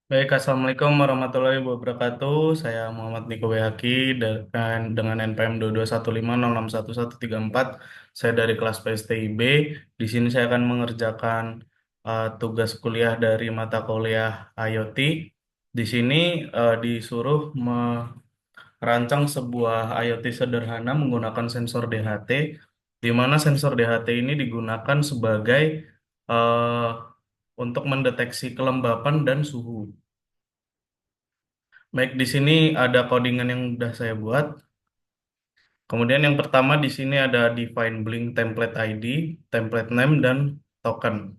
Baik, Assalamualaikum warahmatullahi wabarakatuh. Saya Muhammad Niko Wehaki dan dengan NPM 22150611134. Saya dari kelas PSTIB. Di sini saya akan mengerjakan tugas kuliah dari mata kuliah IoT. Di sini disuruh merancang sebuah IoT sederhana menggunakan sensor DHT, di mana sensor DHT ini digunakan sebagai eh, untuk mendeteksi kelembapan dan suhu. Baik, di sini ada codingan yang sudah saya buat. Kemudian yang pertama di sini ada define Blink template ID, template name, dan token.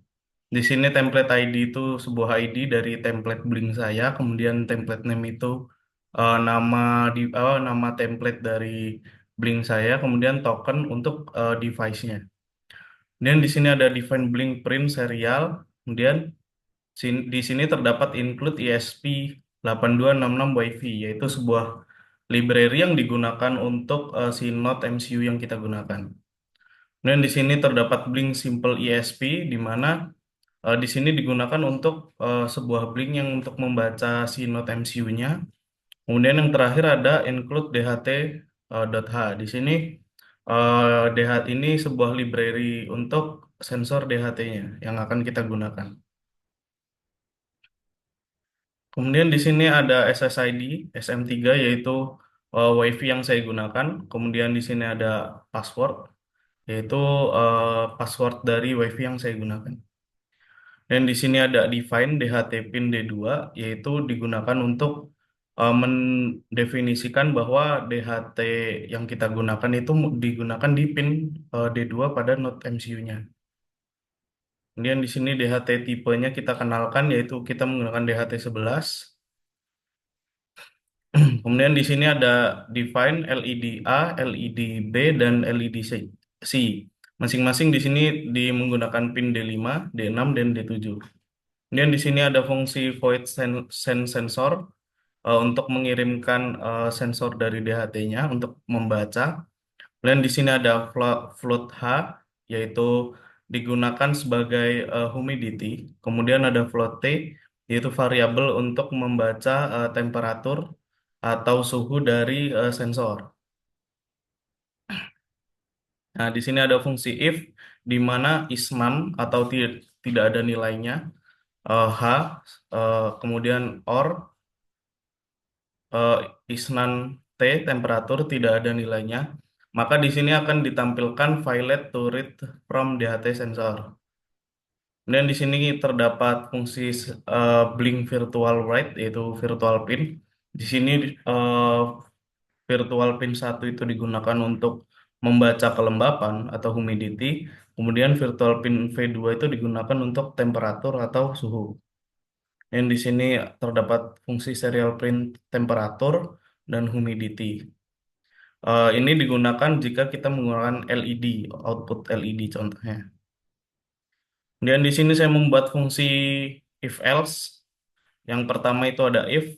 Di sini template ID itu sebuah ID dari template Blink saya, kemudian template name itu nama nama template dari Blink saya, kemudian token untuk device-nya. Kemudian di sini ada define Blink print serial, kemudian di sini terdapat include ESP8266 WiFi, yaitu sebuah library yang digunakan untuk si Node MCU yang kita gunakan. Dan di sini terdapat Blink Simple ESP, di mana di sini digunakan untuk sebuah Blink yang untuk membaca si Node MCU-nya. Kemudian yang terakhir ada include DHT.h. Di sini DHT ini sebuah library untuk sensor DHT-nya yang akan kita gunakan. Kemudian di sini ada SSID SM3 yaitu WiFi yang saya gunakan. Kemudian di sini ada password yaitu password dari WiFi yang saya gunakan. Dan di sini ada define DHT pin D2 yaitu digunakan untuk mendefinisikan bahwa DHT yang kita gunakan itu digunakan di pin D2 pada node MCU-nya. Kemudian di sini DHT tipenya kita kenalkan yaitu kita menggunakan DHT11. Kemudian di sini ada define LED A, LED B, dan LED C. Masing-masing di sini menggunakan pin D5, D6, dan D7. Kemudian di sini ada fungsi void send sensor untuk mengirimkan sensor dari DHT-nya untuk membaca. Kemudian di sini ada float H, yaitu digunakan sebagai humidity. Kemudian ada float T, yaitu variabel untuk membaca temperatur atau suhu dari sensor. Nah, di sini ada fungsi if, di mana is none atau tidak ada nilainya, H, kemudian or, eh, is none T, temperatur tidak ada nilainya, maka di sini akan ditampilkan violet to read from DHT sensor. Dan di sini terdapat fungsi blink virtual write yaitu virtual pin. Di sini eh, virtual pin 1 itu digunakan untuk membaca kelembapan atau humidity. Kemudian virtual pin V2 itu digunakan untuk temperatur atau suhu. Dan di sini terdapat fungsi serial print temperatur dan humidity. Ini digunakan jika kita menggunakan LED, output LED contohnya. Kemudian di sini saya membuat fungsi if else. Yang pertama itu ada if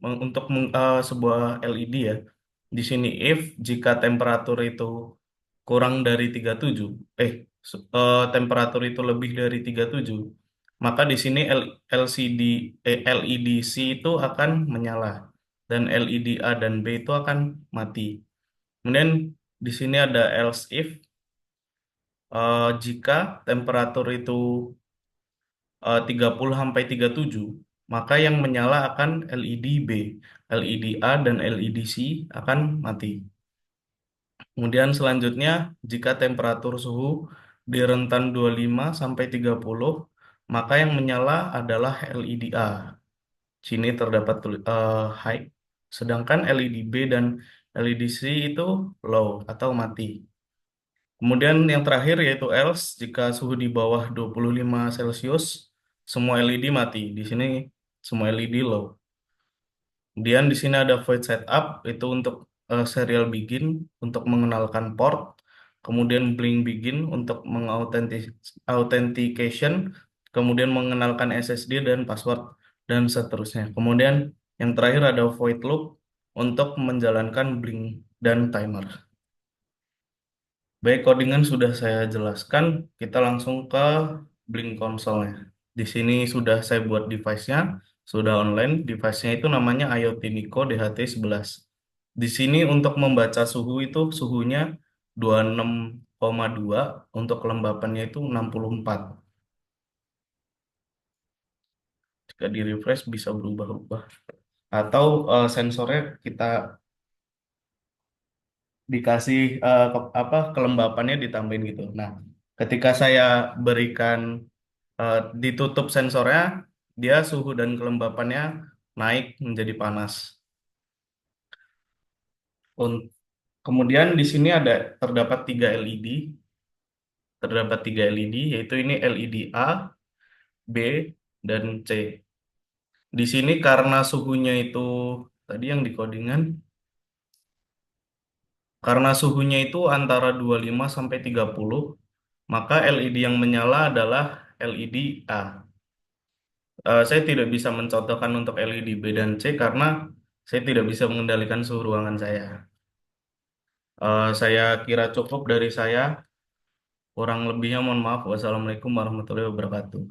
untuk sebuah LED ya. Di sini if jika temperatur itu kurang dari 37, temperatur itu lebih dari 37, maka di sini LED C itu akan menyala dan LED A dan B itu akan mati. Kemudian di sini ada else if jika temperatur itu 30 sampai 37, maka yang menyala akan LED B, LED A dan LED C akan mati. Kemudian selanjutnya, jika temperatur suhu di rentan 25 sampai 30, maka yang menyala adalah LED A. Sini terdapat high, sedangkan LED B dan LED C itu low atau mati. Kemudian yang terakhir yaitu else, jika suhu di bawah 25 Celcius, semua LED mati. Di sini semua LED low. Kemudian di sini ada void setup, itu untuk serial begin, untuk mengenalkan port. Kemudian blink begin untuk authentication, kemudian mengenalkan SSD dan password, dan seterusnya. Kemudian yang terakhir ada void loop untuk menjalankan blink dan timer. Baik, codingan sudah saya jelaskan. Kita langsung ke Blink console-nya. Di sini sudah saya buat device-nya. Sudah online, device-nya itu namanya IoT Niko DHT11. Di sini untuk membaca suhu itu suhunya 26,2, untuk kelembapannya itu 64. Jika di refresh bisa berubah-ubah. Atau sensornya kita dikasih kelembapannya ditambahin gitu. Nah, ketika saya berikan ditutup sensornya, dia suhu dan kelembapannya naik menjadi panas. Kemudian di sini terdapat tiga LED, yaitu ini LED A, B, dan C. Di sini karena suhunya itu tadi yang di codingan, karena suhunya itu antara 25 sampai 30, maka LED yang menyala adalah LED A. Saya tidak bisa mencontohkan untuk LED B dan C karena saya tidak bisa mengendalikan suhu ruangan saya. Saya kira cukup dari saya. Kurang lebihnya mohon maaf. Wassalamualaikum warahmatullahi wabarakatuh.